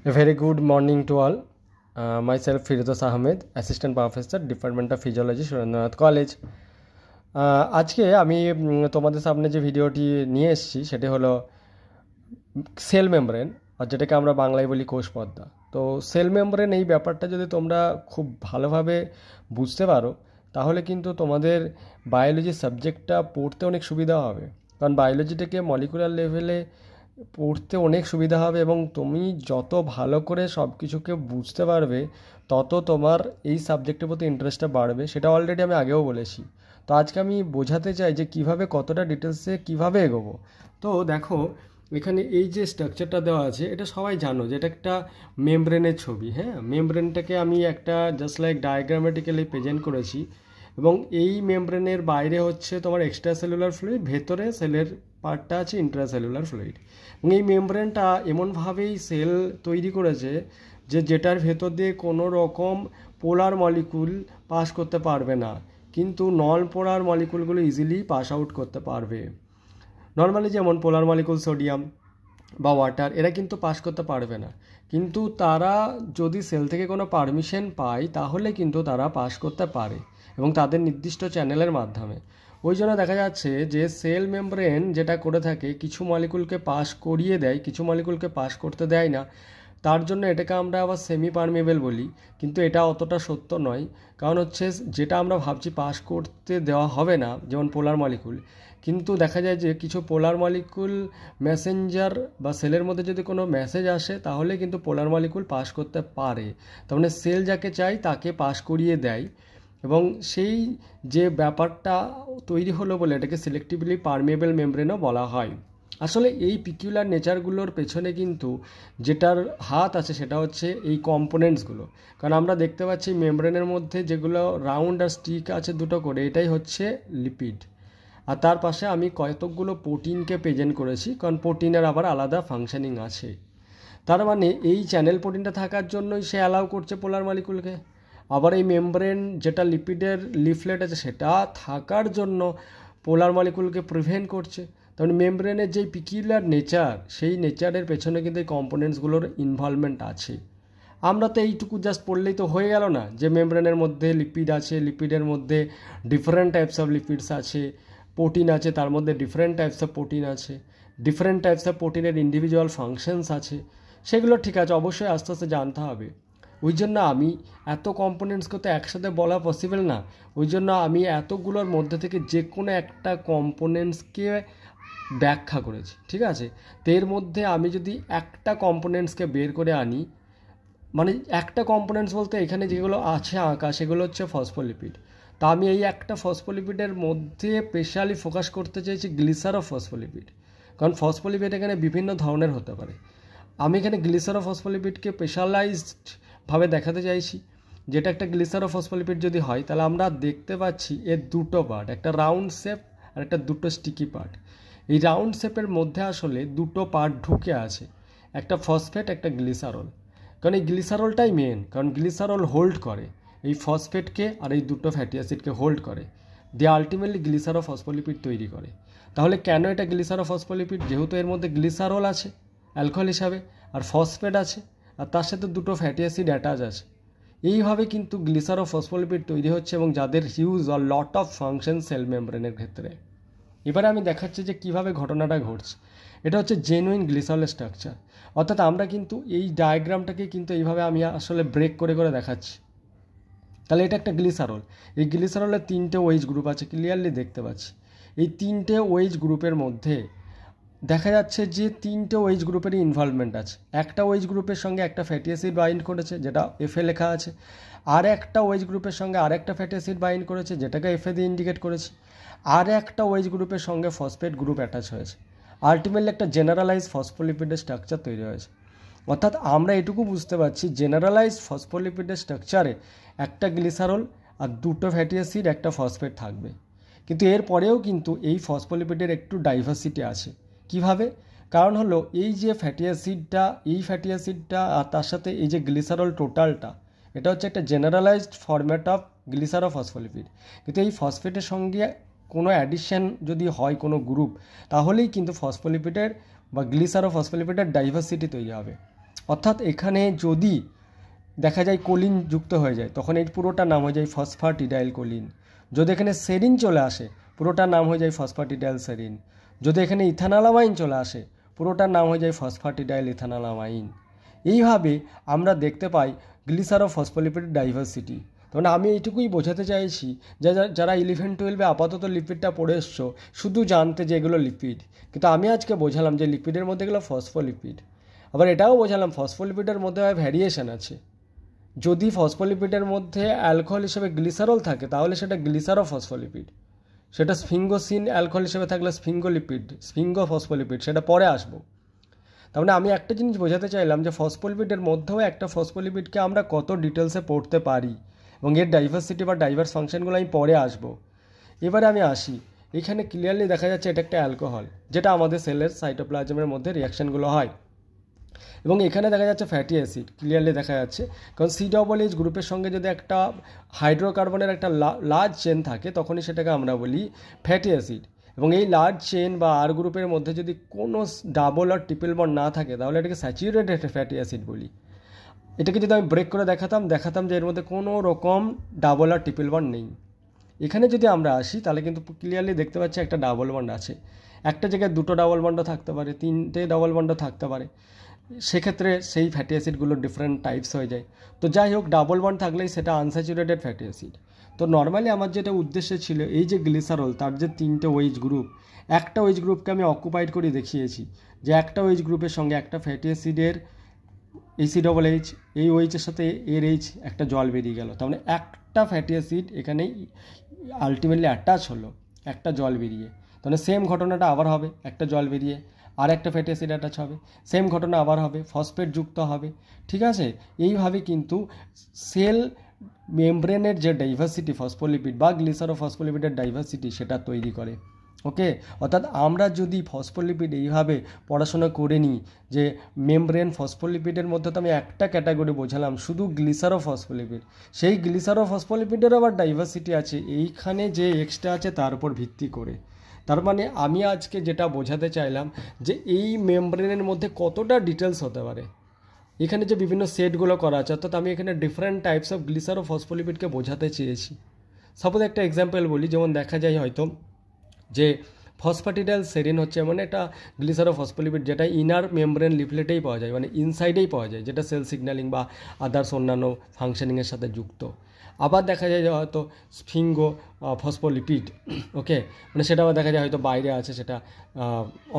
A very good morning to all. Myself Firdaus Ahmed, Assistant Professor, Department of Physiology, Surendranath college. আজকে আমি তোমাদের সামনে যে ভিডিওটি নিয়ে এসেছি সেটি হলো সেল মেমব্রেন, আর যেটাকে আমরা বাংলায় বলি কোষ পর্দা। তো সেল মেমব্রেন এই ব্যাপারটা যদি তোমরা খুব ভালোভাবে বুঝতে পারো তাহলে কিন্তু তোমাদের বায়োলজি সাবজেক্টটা পড়তে অনেক সুবিধা হবে, কারণ বায়োলজিটাকে মলিকুলার লেভেলে পড়তে অনেক সুবিধা হবে এবং তুমি যত ভালো করে সব কিছুকে বুঝতে পারবে তত তোমার এই সাবজেক্টের প্রতি ইন্টারেস্টটা বাড়বে। সেটা অলরেডি আমি আগেও বলেছি। তো আজকে আমি বোঝাতে চাই যে কিভাবে কতটা ডিটেলসে কিভাবে এগোবো। তো দেখো এখানে এই যে স্ট্রাকচারটা দেওয়া আছে এটা সবাই জানো যে এটা একটা মেমব্রেনের ছবি। হ্যাঁ, মেমব্রেনটাকে আমি একটা জাস্ট লাইক ডায়াগ্রামেটিক্যালি প্রেজেন্ট করেছি এবং এই মেমব্রেনের বাইরে হচ্ছে তোমার এক্সট্রা সেলুলার ফ্লুইড, ভেতরে সেলের পার্টটা আছে ইন্ট্রাসেলুলার ফ্লুইড। এবং এই মেমব্রেনটা এমনভাবেই সেল তৈরি করেছে যে যেটার ভেতর দিয়ে কোনো রকম পোলার মলিকুল পাস করতে পারবে না, কিন্তু নন পোলার মলিকুলগুলো ইজিলি পাস আউট করতে পারবে। নর্মালি যেমন পোলার মলিকুল সোডিয়াম বা ওয়াটার এরা কিন্তু পাস করতে পারবে না, কিন্তু তারা যদি সেল থেকে কোনো পারমিশন পায় তাহলে কিন্তু তারা পাস করতে পারে এবং তাদের নির্দিষ্ট চ্যানেলের মাধ্যমে। ওই জন্য দেখা যাচ্ছে যে সেল মেমব্রেন যেটা করে থাকে কিছু মলিকুলকে পাস করিয়ে দেয়, কিছু মলিকুলকে পাস করতে দেয় না। তার জন্য এটাকে আমরা আবার সেমি পারমেবল বলি, কিন্তু এটা অতটা সত্য নয়। কারণ হচ্ছে যেটা আমরা ভাবছি পাস করতে দেওয়া হবে না, যেমন পোলার মলিকুল, কিন্তু দেখা যায় যে কিছু পোলার মলিকুল মেসেঞ্জার বা সেলের মধ্যে যদি কোনো মেসেজ আসে তাহলে কিন্তু পোলার মলিকুল পাস করতে পারে। তার মানে সেল যাকে চায় তাকে পাস করিয়ে দেয় এবং সেই যে ব্যাপারটা তৈরি হলো বলে এটাকে সিলেক্টিভলি পারমেবল মেমব্রেনও বলা হয়। আসলে এই পিকিউলার নেচারগুলোর পেছনে কিন্তু যেটার হাত আছে সেটা হচ্ছে এই কম্পোনেন্টসগুলো। কারণ আমরা দেখতে পাচ্ছি মেমব্রেনের মধ্যে যেগুলো রাউন্ড আর স্টিক আছে দুটো করে, এটাই হচ্ছে লিপিড। আর তার পাশে আমি কতকগুলো প্রোটিনকে প্রেজেন্ট করেছি, কারণ প্রোটিনের আবার আলাদা ফাংশনিং আছে। তার মানে এই চ্যানেল প্রোটিনটা থাকার জন্যই সে অ্যালাউ করছে পোলার মলিকুলকে। আবার এই মেমব্রেন যেটা লিপিডের লিফলেট আছে সেটা থাকার জন্য পোলার মলিকুলকে প্রিভেন্ট করছে। তখন মেমব্রেনের যেই পিকিউলার নেচার, সেই নেচারের পেছনে কিন্তু এই কম্পোনেন্টসগুলোর ইনভলভমেন্ট আছে। আমরা তো এইটুকু জাস্ট পড়লেই তো হয়ে গেল না যে মেমব্রেনের মধ্যে লিপিড আছে, লিপিডের মধ্যে ডিফারেন্ট টাইপস অফ লিপিডস আছে, প্রোটিন আছে, তার মধ্যে ডিফারেন্ট টাইপস অফ প্রোটিন আছে, ডিফারেন্ট টাইপস অফ প্রোটিনের ইন্ডিভিজুয়াল ফাংশনস আছে। সেগুলো ঠিক আছে, অবশ্যই আস্তে আস্তে জানতে হবে। ওই জন্য আমি এত কম্পোনেন্টসকে তো একসাথে বলা পসিবল না, ওই জন্য আমি এতগুলোর মধ্যে থেকে যে কোনো একটা কম্পোনেন্টসকে ব্যাখ্যা করেছি। ঠিক আছে, তো এর মধ্যে আমি যদি একটা কম্পোনেন্টসকে বের করে আনি, মানে একটা কম্পোনেন্টস বলতে এখানে যেগুলো আছে আঁকা সেগুলো হচ্ছে ফসফোলিপিড। তা আমি এই একটা ফসফোলিপিডের মধ্যে স্পেশালি ফোকাস করতে চাইছি গ্লিসারোফসফোলিপিড, কারণ ফসফোলিপিড এখানে বিভিন্ন ধরনের হতে পারে। আমি এখানে গ্লিসারোফসফোলিপিডকে স্পেশালাইজডভাবে দেখাতে চাইছি। যেটা একটা গ্লিসারোফসফোলিপিড যদি হয় তাহলে আমরা দেখতে পাচ্ছি এর দুটো পার্ট, একটা রাউন্ড শেপ আর একটা দুটো স্টিকি পার্ট। এই রাউন্ড শেপের মধ্যে আসলে দুটো পার্ট ঢুকে আছে, একটা ফসফেট একটা গ্লিসারল। কারণ এই গ্লিসারলটাই মেন, কারণ গ্লিসারল হোল্ড করে এই ফসফেটকে আর এই দুটো ফ্যাটি অ্যাসিডকে হোল্ড করে, দিয়ে আলটিমেটলি গ্লিসারোফসফোলিপিড তৈরি করে। তাহলে কেন এটা গ্লিসারোফসফোলিপিড? যেহেতু এর মধ্যে গ্লিসারল আছে অ্যালকোহল হিসাবে, আর ফসফেট আছে, আর তার সাথে দুটো ফ্যাটি অ্যাসিড অ্যাটাচ আছে। এইভাবে কিন্তু গ্লিসারোফসফোলিপিড তৈরি হচ্ছে এবং যাদের হিউজ আর লট অফ ফাংশন সেল মেমব্রেনের ক্ষেত্রে। এবারে আমি দেখাচ্ছি যে কিভাবে ঘটনাটা ঘটছে। এটা হচ্ছে জেনুইন গ্লিসারল স্ট্রাকচার, অর্থাৎ আমরা কিন্তু এই ডায়াগ্রামটাকে কিন্তু এইভাবে আমি আসলে ব্রেক করে করে দেখাচ্ছি। তাহলে এটা একটা গ্লিসারল, এই গ্লিসারলের তিনটে ওয়েজ গ্রুপ আছে, ক্লিয়ারলি দেখতে পাচ্ছি। এই তিনটে ওয়েজ গ্রুপের মধ্যে দেখা যাচ্ছে যে তিনটে ওয়েজ গ্রুপেরই ইনভলভমেন্ট আছে। একটা ওয়েজ গ্রুপের সঙ্গে একটা ফ্যাটি অ্যাসিড বাইন্ড করেছে যেটা এফএ লেখা আছে, আর একটা ওয়েজ গ্রুপের সঙ্গে আর একটা ফ্যাটি অ্যাসিড বাইন্ড করেছে যেটাকে এফএ দিয়ে ইন্ডিকেট করেছি, আর একটা ওয়েজ গ্রুপের সঙ্গে ফসফেট গ্রুপ অ্যাটাচ হয়েছে। আলটিমেটলি একটা জেনারেলাইজ ফসফোলিপিডের স্ট্রাকচার তৈরি হয়েছে। অর্থাৎ আমরা এটুকু বুঝতে পারছি জেনারেলাইজ ফসফোলিপিডের স্ট্রাকচারে একটা গ্লিসারল আর দুটো ফ্যাটি অ্যাসিড একটা ফসফেট থাকবে, কিন্তু এর পরেও কিন্তু এই ফসফোলিপিডের একটু ডাইভার্সিটি আছে। কিভাবে? কারণ হলো এই যে ফ্যাটি অ্যাসিডটা, এই ফ্যাটি অ্যাসিডটা আর তার সাথে এই যে গ্লিসারল টোটালটা, এটা হচ্ছে একটা জেনারেলাইজড ফরম্যাট অফ গ্লিসারোফসফোলিপিড। কিন্তু এই ফসফেটের সঙ্গে কোনো অ্যাডিশন যদি হয় কোনো গ্রুপ, তাহলেই কিন্তু ফসফোলিপিডের বা গ্লিসারোফসফোলিপিডের ডাইভার্সিটি তৈরি হবে। অর্থাৎ এখানে যদি দেখা যায় কোলিন যুক্ত হয়ে যায় তখন এই পুরোটার নাম হয়ে যায় ফসফাটিডাইল কোলিন। যদি এখানে সেরিন চলে আসে পুরোটার নাম হয়ে যায় ফসফাটিডাইল সেরিন। যদি এখানে ইথানালামাইন চলে আসে পুরোটার নাম হয়ে যায় ফসফাটিডাইল ইথানালামাইন। এইভাবে আমরা দেখতে পাই গ্লিসারোফসফোলিপিড ডাইভার্সিটি। তখন আমি এইটুকুই বোঝাতে চাইছি যে যারা 11-12 আপাতত লিপিডটা পড়ে এসছো শুধু জানতে যে এগুলো লিপিড, কিন্তু আমি আজকে বোঝালাম যে লিপিডের মধ্যে এগুলো ফসফোলিপিড। আবার এটাও বোঝালাম ফসফোলিপিডের মধ্যে ভ্যারিয়েশন আছে। যদি ফসফোলিপিডের মধ্যে অ্যালকোহল হিসেবে গ্লিসারল থাকে তাহলে সেটা গ্লিসারোফসফোলিপিড, সেটা স্ফিঙ্গোসিন অ্যালকোহল হিসেবে থাকলে স্ফিঙ্গোলিপিড, স্ফিঙ্গোফসফোলিপিড, সেটা পরে আসবো। তার মানে আমি একটা জিনিস বোঝাতে চাইলাম যে ফসফোলিপিডের মধ্যেও একটা ফসফোলিপিডকে আমরা কত ডিটেলসে পড়তে পারি এবং এর ডাইভার্সিটি বা ডাইভার্স ফাংশনগুলো আমি পরে আসবো। এবারে আমি আসি, এখানে ক্লিয়ারলি দেখা যাচ্ছে এটা একটা অ্যালকোহল যেটা আমাদের সেলের সাইটোপ্লাজমের মধ্যে রিয়াকশানগুলো হয়, এবং এখানে দেখা যাচ্ছে ফ্যাটি অ্যাসিড ক্লিয়ারলি দেখা যাচ্ছে, কারণ COOH গ্রুপের সঙ্গে যদি একটা হাইড্রোকার্বনের একটা লার্জ চেন থাকে তখনই সেটাকে আমরা বলি ফ্যাটি অ্যাসিড। এবং এই লার্জ চেন বা আর গ্রুপের মধ্যে যদি কোনো ডাবল আর ট্রিপল বন্ড না থাকে তাহলে এটাকে স্যাচুরেটেড ফ্যাটি অ্যাসিড বলি। এটাকে যদি আমি ব্রেক করে দেখাতাম যে এর মধ্যে কোনো রকম ডাবল আর ট্রিপল বন্ড নেই। এখানে যদি আমরা আসি তাহলে কিন্তু ক্লিয়ারলি দেখতে পাচ্ছি একটা ডাবল বন্ড আছে, একটা জায়গায় দুটো ডাবল বন্ডও থাকতে পারে, তিনটে ডাবল বন্ডও থাকতে পারে, সেক্ষেত্রে সেই ফ্যাটি অ্যাসিডগুলো ডিফারেন্ট টাইপস হয়ে যায়। তো যাই হোক, ডাবল বন্ড থাকলেই সেটা আনস্যাচুরেটেড ফ্যাটি অ্যাসিড। তো নর্মালি আমার যেটা উদ্দেশ্য ছিল এই যে গ্লিসারল তার যে 3টে OH গ্রুপ, একটা OH গ্রুপকে আমি অকুপাইড করে দেখিয়েছি যে একটা OH গ্রুপের সঙ্গে একটা ফ্যাটি অ্যাসিডের ACOOH, এই OH-এর সাথে এর H একটা জল বেরিয়ে গেল, তার মানে একটা ফ্যাটি অ্যাসিড এখানেই আলটিমেটলি অ্যাটাচ হলো একটা জল বেরিয়ে। তাহলে সেম ঘটনাটা আবার হবে, একটা জল বেরিয়ে আর একটা ফ্যাটি অ্যাসিড অ্যাটাচ হবে, সেম ঘটনা আবার হবে, ফসফেট যুক্ত হবে। ঠিক আছে, এইভাবে কিন্তু সেল মেমব্রেনের যে ডাইভার্সিটি ফসফোলিপিড বা গ্লিসারোফসফোলিপিডের ডাইভার্সিটি সেটা তৈরি করে। ওকে, অর্থাৎ আমরা যদি ফসফোলিপিড এইভাবে পড়াশোনা করে নিই যে মেমব্রেন ফসফোলিপিডের মধ্যে তো আমি একটা ক্যাটাগরি বোঝালাম শুধু গ্লিসারোফসফোলিপিড, সেই গ্লিসারোফসফোলিপিডের আবার ডাইভার্সিটি আছে এইখানে যে এক্সট্রা আছে তার উপর ভিত্তি করে। তার মানে আমি আজকে যেটা বোঝাতে চাইলাম যে এই মেমব্রেনের মধ্যে কতটা ডিটেলস হতে পারে, এখানে যে বিভিন্ন সেটগুলো করা আছে, অর্থাৎ আমি এখানে ডিফারেন্ট টাইপস অফ গ্লিসারোফসফোলিপিডকে বোঝাতে চেয়েছি। সাপোজ একটা এক্সাম্পল বলি, যেমন দেখা যায় হয়তো যে ফসফাটিডাইল সেরিন হচ্ছে এমন একটা গ্লিসারোফসফোলিপিড যেটা ইনার মেমব্রেন লিফলেটেই পাওয়া যায়, মানে ইনসাইডেই পাওয়া যায়, যেটা সেল সিগন্যালিং বা আদার্স অন্যান্য ফাংশনিংয়ের সাথে যুক্ত। আবার দেখা যায় যে হয়তো স্ফিঙ্গো ফসফোলিপিড, ওকে, মানে সেটা আবার দেখা যায় হয়তো বাইরে আছে, সেটা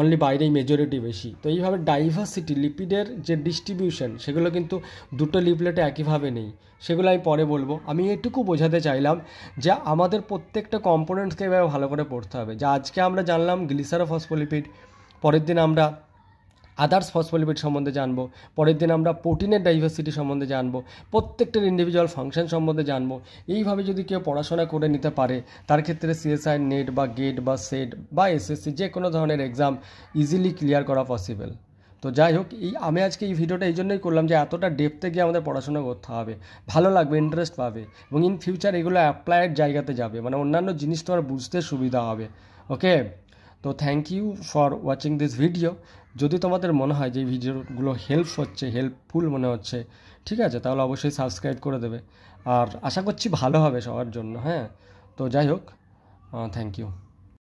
অনলি বাইরেই মেজরিটি বেশি। তো এইভাবে ডাইভার্সিটি লিপিডের যে ডিস্ট্রিবিউশন সেগুলো কিন্তু দুটো লিফলেটে একইভাবে নেই, সেগুলো আমি পরে বলবো। আমি এটুকু বোঝাতে চাইলাম যে আমাদের প্রত্যেকটা কম্পোনেন্টসকে এভাবে ভালো করে পড়তে হবে, যে আজকে আমরা জানলাম গ্লিসারোফসফোলিপিড, পরের দিন আমরা আদার্স ফসফোলিপিড সম্বন্ধে জানবো, পরের দিন আমরা প্রোটিনের ডাইভার্সিটি সম্বন্ধে জানবো, প্রত্যেকটার ইন্ডিভিজুয়াল ফাংশন সম্বন্ধে জানবো। এইভাবে যদি কেউ পড়াশোনা করে নিতে পারে তার ক্ষেত্রে CSI নেট বা গেট বা সেট বা SSC যে কোনো ধরনের এক্সাম ইজিলি ক্লিয়ার করা পসিবল। তো যাই হোক, আমি আজকে এই ভিডিওটা এই জন্যই করলাম যে এতটা ডেপথে গিয়ে আমাদের পড়াশোনা করতে হবে, ভালো লাগবে, ইন্টারেস্ট পাবে, এবং ইন ফিউচার এগুলো অ্যাপ্লাইড জায়গাতে যাবে, মানে অন্যান্য জিনিস তোমার বুঝতে সুবিধা হবে। ওকে, তো thank you for watching this video. যদি তোমাদের মনে হয় যে এই ভিডিওগুলো হেল্পফুল মনে হচ্ছে, ঠিক আছে, তাহলে অবশ্যই সাবস্ক্রাইব করে দেবে, আর আশা করছি ভালো হবে সবার জন্য। হ্যাঁ, তো যাই হোক, থ্যাংক ইউ।